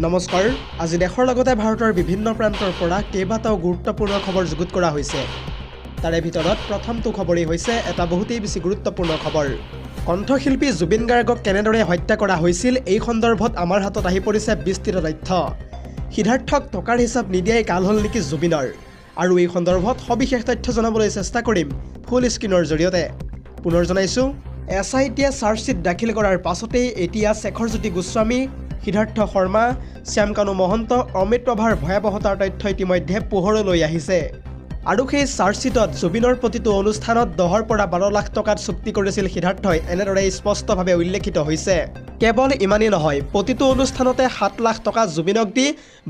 নমস্কাৰ আজি দেশৰ লগতে ভাৰতৰ বিভিন্ন প্ৰান্তৰ পৰা কেইবাটাও গুৰুত্বপূৰ্ণ খবৰ যুগুত কৰা হৈছে তাৰে ভিতৰত প্ৰথমটো খবৰেই হৈছে এটা বহুতেই বেছি গুৰুত্বপূৰ্ণ খবৰ কণ্ঠশিল্পী জুবিন গাৰ্গক কেনেদৰে হত্যা কৰা হৈছিল এই সন্দৰ্ভত আমাৰ হাতত আহি পৰিছে বিস্তৃত তথ্য সিদ্ধাৰ্থক টকাৰ হিচাপ নিদিয়াই কাল হল নেকি জুবিনৰ আৰু এই সন্দৰ্ভত সবিশেষ তথ্য জনাবলৈ চেষ্টা কৰিম ফুল স্ক্ৰীনৰ জৰিয়তে পুনৰ জনাইছো এছআইটিয়ে চাৰ্জশ্বীট দাখিল কৰাৰ পাছতেই এতিয়া শেখৰজ্যোতি গোস্বামী সিদ্ধাৰ্থ শৰ্মা শ্যামকানু মহন্ত অমিত প্ৰভাৰ ভয়াৱহতাৰ তথ্য ইতিমধ্যে পোহৰলৈ আহিছে আৰু সেই চাৰ্জশ্বীটত জুবিনৰ প্ৰতিটো অনুষ্ঠানত 10 পৰা 12 লাখ টকাত চুক্তি কৰিছিল সিদ্ধাৰ্থই এনেদৰে স্পষ্টভাৱে উল্লেখিত হৈছে কেৱল ইমানেই নহয় প্ৰতিটো অনুষ্ঠানতে 7 লাখ টকা জুবিনক দি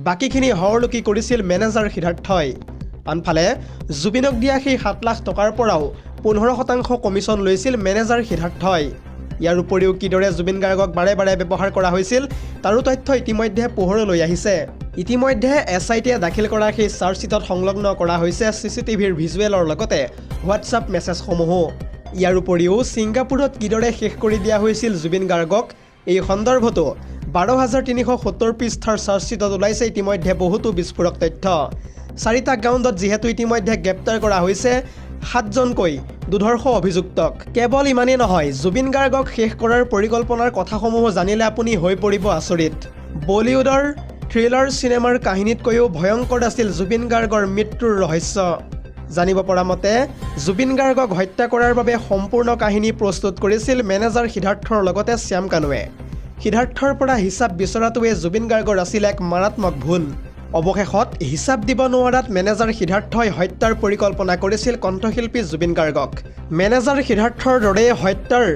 বাকিখিনি হৰলুকি কৰিছিল মেনেজাৰ সিদ্ধাৰ্থই আনফালে জুবিনক দিয়া সেই 7 লাখ টকাৰ পৰাও 15% কমিছন লৈছিল মেনেজাৰ সিদ্ধাৰ্থই ইয়াৰ উপৰিও কিদৰে জুবিন গাৰ্গক বাৰে বাৰে ব্যৱহাৰ কৰা হৈছিল তাৰো তথ্য ইতিমধ্যে পোহৰলৈ আহিছে ইতিমধ্যে এছআইটিয়ে দাখিল কৰা সেই চাৰ্জশ্বীটত সংলগ্ন কৰা হৈছে চিচিটিভিৰ ভিজুৱেলৰ লগতে হোৱাটছআপ মেছেজসমূহ ইয়াৰ উপৰিও ছিংগাপুৰত কিদৰে শেষ কৰি দিয়া হৈছিল জুবিন গাৰ্গক এই সন্দৰ্ভতো 12370 পৃষ্ঠাৰ চাৰ্জশ্বীটত ওলাইছে ইতিমধ্যে বহুতো বিস্ফোৰক তথ্য 4টা গ্ৰাউণ্ডত যিহেতু ইতিমধ্যে গ্ৰেপ্তাৰ কৰা হৈছে 7জনকৈ দুধৰ্ষ অভিযুক্তক কেৱল ইমানেই নহয় জুবিন গাৰ্গক শেষ কৰাৰ পৰিকল্পনাৰ কথাসমূহ জানিলে আপুনি হৈ পৰিব আচৰিত বলিউডৰ থ্ৰিলাৰ চিনেমাৰ কাহিনীতকৈও ভয়ংকৰ আছিল জুবিন গাৰ্গৰ মৃত্যুৰ ৰহস্য জানিব পৰা মতে জুবিন গাৰ্গক হত্যা কৰাৰ বাবে সম্পূৰ্ণ কাহিনী প্ৰস্তুত কৰিছিল মেনেজাৰ সিদ্ধাৰ্থৰ লগতে শ্যামকানুৱে সিদ্ধাৰ্থৰ পৰা হিচাপ বিচৰাটোৱে জুবিন গাৰ্গৰ আছিল এক মাৰাত্মক ভুল অৱশেষত হিচাপ দিব নোৱাৰাত মেনেজাৰ সিদ্ধাৰ্থই হত্যাৰ পৰিকল্পনা কৰিছিল কণ্ঠশিল্পী জুবিন গাৰ্গক মেনেজাৰ সিদ্ধাৰ্থৰ দৰে হত্যাৰ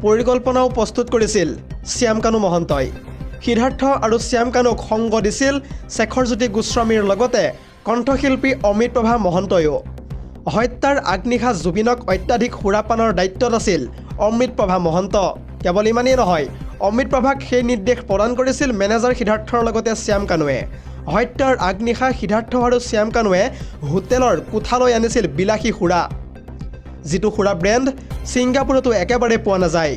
পৰিকল্পনাও প্ৰস্তুত কৰিছিল শ্যামকানু মহন্তই সিদ্ধাৰ্থ আৰু শ্যামকানুক সংগ দিছিল শেখৰজ্যোতি গোস্বামীৰ লগতে কণ্ঠশিল্পী অমিত প্ৰভা মহন্তয়ো হত্যাৰ আগনিশা জুবিনক অত্যাধিক সুৰাপানৰ দায়িত্বত আছিল অমিত প্ৰভা মহন্ত কেৱল ইমানেই নহয় অমিত প্ৰভাক সেই নিৰ্দেশ প্ৰদান কৰিছিল মেনেজাৰ সিদ্ধাৰ্থৰ লগতে শ্যামকানুৱে হত্যাৰ আগনিশা সিদ্ধাৰ্থ আৰু শ্যামকানুৱে হোটেলৰ কোঠালৈ আনিছিল বিলাসী সুৰা যিটো সুৰা ব্ৰেণ্ড ছিংগাপুৰতো একেবাৰে পোৱা নাযায়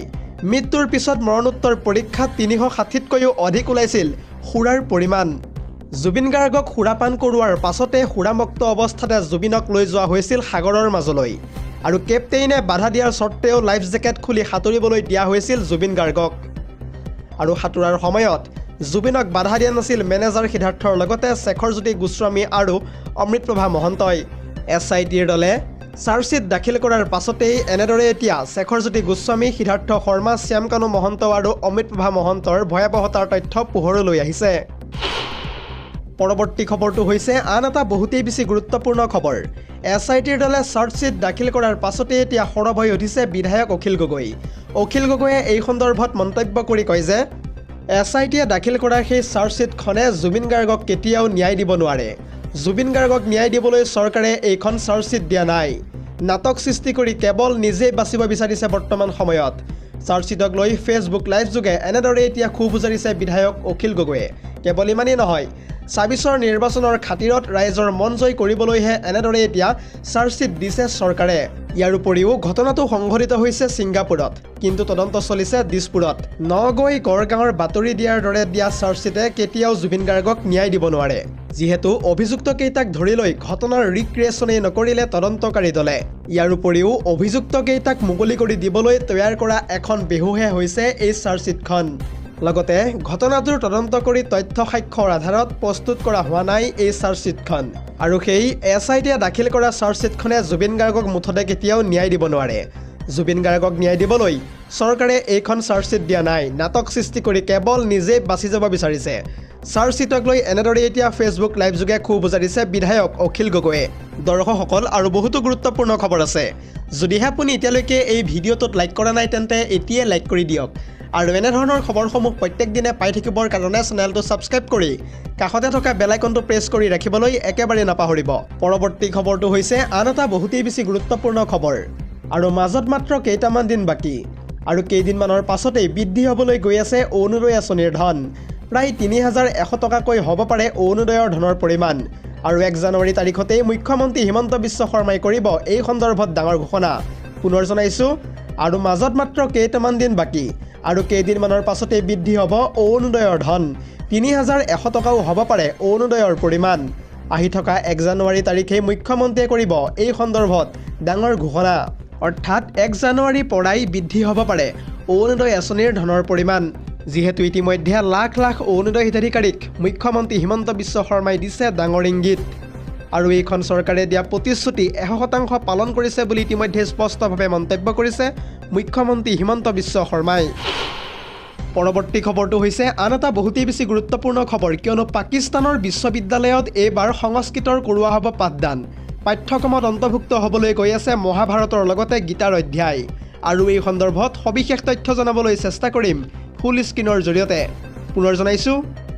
মৃত্যুৰ পিছত মৰণোত্তৰ পৰীক্ষাত 360তকৈও অধিক ওলাইছিল সুৰাৰ পৰিমাণ জুবিন গাৰ্গক সুৰাপান কৰোৱাৰ পাছতে সুৰামুক্ত অৱস্থাতে জুবিনক লৈ যোৱা হৈছিল সাগৰৰ মাজলৈ আৰু কেপ্টেইনে বাধা দিয়াৰ স্বত্তেও লাইফ জেকেট খুলি সাঁতুৰিবলৈ দিয়া হৈছিল জুবিন গাৰ্গক আৰু সাঁতোৰাৰ সময়ত জুবিনক বাধা দিয়া নাছিল মেনেজাৰ সিদ্ধাৰ্থৰ লগতে শেখৰজ্যোতি গোস্বামী আৰু অমৃত প্ৰভা মহন্তই এছআইটিৰ দলে চাৰ্জশ্বীট দাখিল কৰাৰ পাছতেই এনেদৰে এতিয়া শেখৰজ্যোতি গোস্বামী সিদ্ধাৰ্থ শৰ্মা শ্যামকানু মহন্ত আৰু অমৃত প্ৰভা মহন্তৰ ভয়াৱহতাৰ তথ্য পোহৰলৈ আহিছে পৰৱৰ্তী খবৰটো হৈছে আন এটা বহুতেই বেছি গুৰুত্বপূৰ্ণ খবৰ এছআইটিৰ দলে চাৰ্জশ্বীট দাখিল কৰাৰ পাছতেই এতিয়া সৰব হৈ উঠিছে বিধায়ক অখিল গগৈয়ে এই সন্দৰ্ভত মন্তব্য কৰি কয় যে এছআইটিয়ে দাখিল কৰা সেই চাৰ্জশ্বীটখনে জুবিন গাৰ্গক কেতিয়াও ন্যায় দিব নোৱাৰে জুবিন গাৰ্গক ন্যায় দিবলৈ চৰকাৰে এইখন চাৰ্জশ্বীট দিয়া নাই নাটক সৃষ্টি কৰি কেৱল নিজেই বাচিব বিচাৰিছে বৰ্তমান সময়ত চাৰ্জশ্বীটক লৈ ফেচবুক লাইভ যোগে এনেদৰে এতিয়া খুব উজাৰিছে বিধায়ক অখিল গগৈয়ে কেৱল ইমানেই নহয় ২৬ৰ নিৰ্বাচনৰ খাতিৰত ৰাইজৰ মন জয় কৰিবলৈহে এনেদৰে এতিয়া চাৰ্জশ্বীট দিছে চৰকাৰে ইয়াৰ উপৰিও ঘটনাটো সংঘটিত হৈছে ছিংগাপুৰত কিন্তু তদন্ত চলিছে দিছপুৰত নগৈ গড়গাঁৱৰ বাতৰি দিয়াৰ দৰে দিয়া চাৰ্জশ্বীটে কেতিয়াও জুবিন গাৰ্গক ন্যায় দিব নোৱাৰে যিহেতু অভিযুক্তকেইটাক ধৰি লৈ ঘটনাৰ ৰিক্ৰিয়েশ্যনেই নকৰিলে তদন্তকাৰী দলে ইয়াৰ উপৰিও অভিযুক্তকেইটাক মুকলি কৰি দিবলৈ তৈয়াৰ কৰা এখন বেহুহে হৈছে এই চাৰ্জশ্বীটখন লগতে ঘটনাটোৰ তদন্ত কৰি তথ্য সাক্ষ্যৰ আধাৰত প্ৰস্তুত কৰা হোৱা নাই এই চাৰ্জশ্বীটখন আৰু সেই এছআইটিয়ে দাখিল কৰা চাৰ্জশ্বীটখনে জুবিন গাৰ্গক মুঠতে কেতিয়াও ন্যায় দিব নোৱাৰে জুবিন গাৰ্গক ন্যায় দিবলৈ চৰকাৰে এইখন চাৰ্জশ্বীট দিয়া নাই নাটক সৃষ্টি কৰি কেৱল নিজেই বাচি যাব বিচাৰিছে চাৰ্জশ্বীটক লৈ এনেদৰে এতিয়া ফেচবুক লাইভ যোগে খুব উজাৰিছে বিধায়ক অখিল গগৈয়ে দৰ্শকসকল আৰু বহুতো গুৰুত্বপূৰ্ণ খবৰ আছে যদিহে আপুনি এতিয়ালৈকে এই ভিডিঅ'টোত লাইক কৰা নাই তেন্তে এতিয়াই লাইক কৰি দিয়ক আৰু এনেধৰণৰ খবৰসমূহ প্ৰত্যেক দিনে পাই থাকিবৰ কাৰণে চেনেলটো ছাবস্ক্ৰাইব কৰি কাষতে থকা বেল আইকনটো প্ৰেছ কৰি ৰাখিবলৈ একেবাৰে নাপাহৰিব পৰৱৰ্তী খবৰটো হৈছে আন এটা বহুতেই বেছি গুৰুত্বপূৰ্ণ খবৰ আৰু মাজত মাত্ৰ কেইটামান দিন বাকী আৰু কেইদিনমানৰ পাছতেই বৃদ্ধি হ'বলৈ গৈ আছে অৰুণোদয় আঁচনিৰ ধন প্ৰায় ৩১০০ টকাকৈ হ'ব পাৰে অৰুণোদয়ৰ ধনৰ পৰিমাণ আৰু ১ জানুৱাৰী তাৰিখতেই মুখ্যমন্ত্ৰী হিমন্ত বিশ্ব শৰ্মাই কৰিব এই সন্দৰ্ভত ডাঙৰ ঘোষণা পুনৰ জনাইছোঁ আৰু মাজত মাত্ৰ কেইটামান দিন বাকী আৰু কেইদিনমানৰ পাছতে বৃদ্ধি হ'ব অৰুণোদয়ৰ ধন ৩,১০০ টকাও হ'ব পাৰে অৰুণোদয়ৰ পৰিমাণ আহি থকা ১ জানুৱাৰী তাৰিখে মুখ্যমন্ত্ৰীয়ে কৰিব এই সন্দৰ্ভত ডাঙৰ ঘোষণা অৰ্থাৎ ১ জানুৱাৰীৰ পৰাই বৃদ্ধি হ'ব পাৰে অৰুণোদয় আঁচনিৰ ধনৰ পৰিমাণ যিহেতু ইতিমধ্যে লাখ লাখ অৰুণোদয় হিতাধিকাৰীক মুখ্যমন্ত্ৰী হিমন্ত বিশ্ব শৰ্মাই দিছে ডাঙৰ ইংগিত আৰু এইখন চৰকাৰে দিয়া প্ৰতিশ্ৰুতি ১০০% পালন কৰিছে বুলি ইতিমধ্যে স্পষ্টভাৱে মন্তব্য কৰিছে মুখ্যমন্ত্ৰী হিমন্ত বিশ্ব শৰ্মাই পৰৱৰ্তী খবৰটো হৈছে আন এটা বহুতেই বেছি গুৰুত্বপূৰ্ণ খবৰ কিয়নো পাকিস্তানৰ বিশ্ববিদ্যালয়ত এইবাৰ সংস্কৃতৰ কৰোৱা হ'ব পাঠদান পাঠ্যক্ৰমত অন্তৰ্ভুক্ত হ'বলৈ গৈ আছে মহাভাৰতৰ লগতে গীতাৰ অধ্যায় আৰু এই সন্দৰ্ভত সবিশেষ তথ্য জনাবলৈ চেষ্টা কৰিম ফুল স্ক্ৰীনৰ জৰিয়তে পুনৰ জনাইছোঁ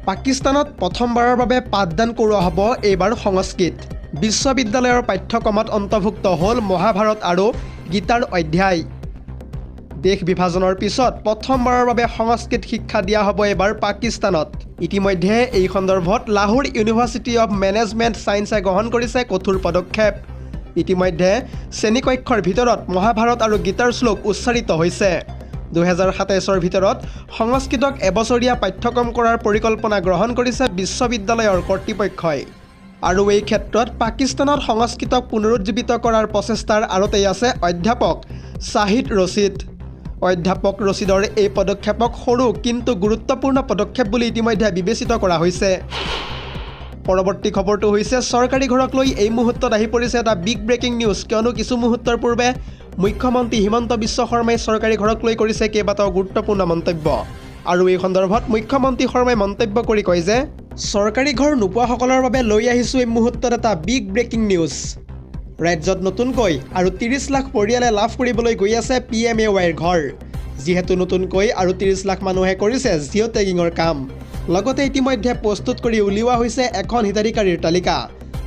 পাকিস্তানত প্ৰথমবাৰৰ বাবে পাঠদান কৰোৱা হ'ব এইবাৰ সংস্কৃত বিশ্ববিদ্যালয়ৰ পাঠ্যক্ৰমত অন্তৰ্ভুক্ত হ'ল মহাভাৰত আৰু গীতাৰ অধ্যায় দেশ বিভাজনৰ পিছত প্ৰথমবাৰৰ বাবে সংস্কৃত শিক্ষা দিয়া হ'ব এইবাৰ পাকিস্তানত ইতিমধ্যে এই সন্দৰ্ভত লাহোৰ ইউনিভাৰ্চিটি অৱ মেনেজমেণ্ট ছায়েন্সে গ্ৰহণ কৰিছে কঠোৰ পদক্ষেপ ইতিমধ্যে শ্ৰেণীকক্ষৰ ভিতৰত মহাভাৰত আৰু গীতাৰ শ্লোক উচ্চাৰিত হৈছে ২০২৭ৰ ভিতৰত সংস্কৃতক এবছৰীয়া পাঠ্যক্ৰম কৰাৰ পৰিকল্পনা গ্ৰহণ কৰিছে বিশ্ববিদ্যালয়ৰ কৰ্তৃপক্ষই আৰু এই ক্ষেত্ৰত পাকিস্তানত সংস্কৃতক পুনৰুজ্জীৱিত কৰাৰ প্ৰচেষ্টাৰ আৰতেই আছে অধ্যাপক শ্বাহিদ ৰছিদ অধ্যাপক ৰছিদৰ এই পদক্ষেপক সৰু কিন্তু গুৰুত্বপূৰ্ণ পদক্ষেপ বুলি ইতিমধ্যে বিবেচিত কৰা হৈছে পৰৱৰ্তী খবৰটো হৈছে চৰকাৰী ঘৰক লৈ এই মুহূৰ্তত আহি পৰিছে এটা বিগ ব্ৰেকিং নিউজ কিয়নো কিছু মুহূৰ্তৰ পূৰ্বে মুখ্যমন্ত্ৰী হিমন্ত বিশ্ব শৰ্মাই চৰকাৰী ঘৰক লৈ কৰিছে কেইবাটাও গুৰুত্বপূৰ্ণ মন্তব্য আৰু এই সন্দৰ্ভত মুখ্যমন্ত্ৰী শৰ্মাই মন্তব্য কৰি কয় যে চৰকাৰী ঘৰ নোপোৱাসকলৰ বাবে লৈ আহিছোঁ এই মুহূৰ্তত এটা বিগ ব্ৰেকিং নিউজ ৰাজ্যত নতুনকৈ আৰু ৩০ লাখ পৰিয়ালে লাভ কৰিবলৈ গৈ আছে PMAYৰ ঘৰ যিহেতু নতুনকৈ আৰু ৩০ লাখ মানুহে কৰিছে জিঅ' টেগিঙৰ কাম লগতে ইতিমধ্যে প্ৰস্তুত কৰি উলিওৱা হৈছে এখন হিতাধিকাৰীৰ তালিকা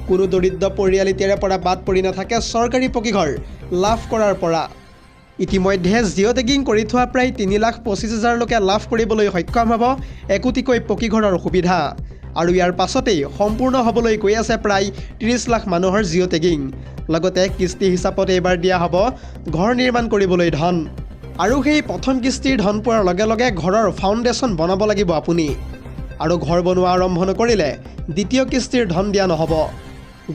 কোনো দৰিদ্ৰ পৰিয়াল এতিয়াৰে পৰা বাদ পৰি নাথাকে চৰকাৰী পকীঘৰ লাভ কৰাৰ পৰা ইতিমধ্যে জিঅ' টেগিং কৰি থোৱা প্ৰায় ৩,২৫,০০০ লোকে লাভ কৰিবলৈ সক্ষম হ'ব একোটিকৈ পকীঘৰৰ সুবিধা আৰু ইয়াৰ পাছতেই সম্পূৰ্ণ হ'বলৈ গৈ আছে প্ৰায় ৩০ লাখ মানুহৰ জিঅ' টেগিং লগতে কিস্তি হিচাপত এইবাৰ দিয়া হ'ব ঘৰ নিৰ্মাণ কৰিবলৈ ধন আৰু সেই প্ৰথম কিস্তিৰ ধন পোৱাৰ লগে লগে ঘৰৰ ফাউণ্ডেশ্যন বনাব লাগিব আপুনি আৰু ঘৰ বনোৱা আৰম্ভ নকৰিলে দ্বিতীয় কিস্তিৰ ধন দিয়া নহ'ব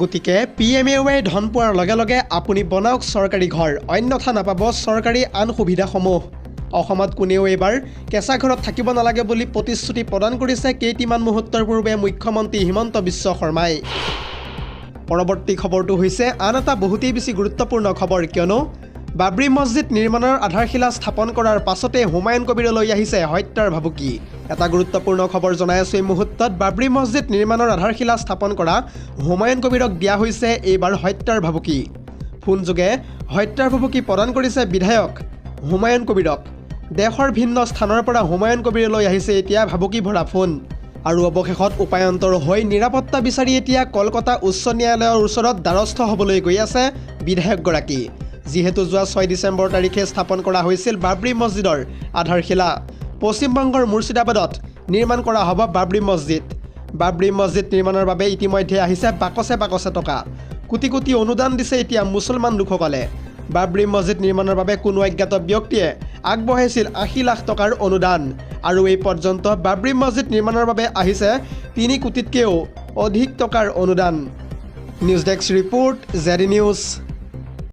গতিকে PMAY ধন পোৱাৰ লগে লগে আপুনি বনাওক চৰকাৰী ঘৰ অন্যথা নাপাব চৰকাৰী আন সুবিধাসমূহ অসমত কোনেও এইবাৰ কেঁচা ঘৰত থাকিব নালাগে বুলি প্ৰতিশ্ৰুতি প্ৰদান কৰিছে কেইটিমান মুহূৰ্তৰ পূৰ্বে মুখ্যমন্ত্ৰী হিমন্ত বিশ্ব শৰ্মাই পৰৱৰ্তী খবৰটো হৈছে আন এটা বহুতেই বেছি গুৰুত্বপূৰ্ণ খবৰ কিয়নো বাবৰি মছজিদ নিৰ্মাণৰ আধাৰশিলা স্থাপন কৰাৰ পাছতে হুমায়ুন কবিৰলৈ আহিছে হত্যাৰ ভাবুকি এটা গুৰুত্বপূৰ্ণ খবৰ জনাই আছোঁ এই মুহূৰ্তত বাবৰি মছজিদ নিৰ্মাণৰ আধাৰশিলা স্থাপন কৰা হুমায়ুন কবিৰক দিয়া হৈছে এইবাৰ হত্যাৰ ভাবুকি ফোনযোগে হত্যাৰ ভাবুকি প্ৰদান কৰিছে বিধায়ক হুমায়ুন কবিৰক দেশৰ ভিন্ন স্থানৰ পৰা হুমায়ুন কবিৰলৈ আহিছে এতিয়া ভাবুকি ভৰা ফোন আৰু অৱশেষত উপায়ন্তৰ হৈ নিৰাপত্তা বিচাৰি এতিয়া কলকাতা উচ্চ ন্যায়ালয়ৰ ওচৰত দ্বাৰস্থ হ'বলৈ গৈ আছে বিধায়কগৰাকী যিহেতু যোৱা ৬ ডিচেম্বৰ তাৰিখে স্থাপন কৰা হৈছিল বাবৰি মছজিদৰ আধাৰশিলা পশ্চিমবংগৰ মুৰ্ছিদাবাদত নিৰ্মাণ কৰা হ'ব বাবৰি মছজিদ নিৰ্মাণৰ বাবে ইতিমধ্যে আহিছে বাকচে টকা কোটি কোটি অনুদান দিছে এতিয়া মুছলমান লোকসকলে বাবৰি মছজিদ নিৰ্মাণৰ বাবে কোনো অজ্ঞাত ব্যক্তিয়ে আগবঢ়াইছিল ৮০ লাখ টকাৰ অনুদান আৰু এই পৰ্যন্ত বাবৰি মছজিদ নিৰ্মাণৰ বাবে আহিছে ৩ কোটিতকৈও অধিক টকাৰ অনুদান news desk report ZD news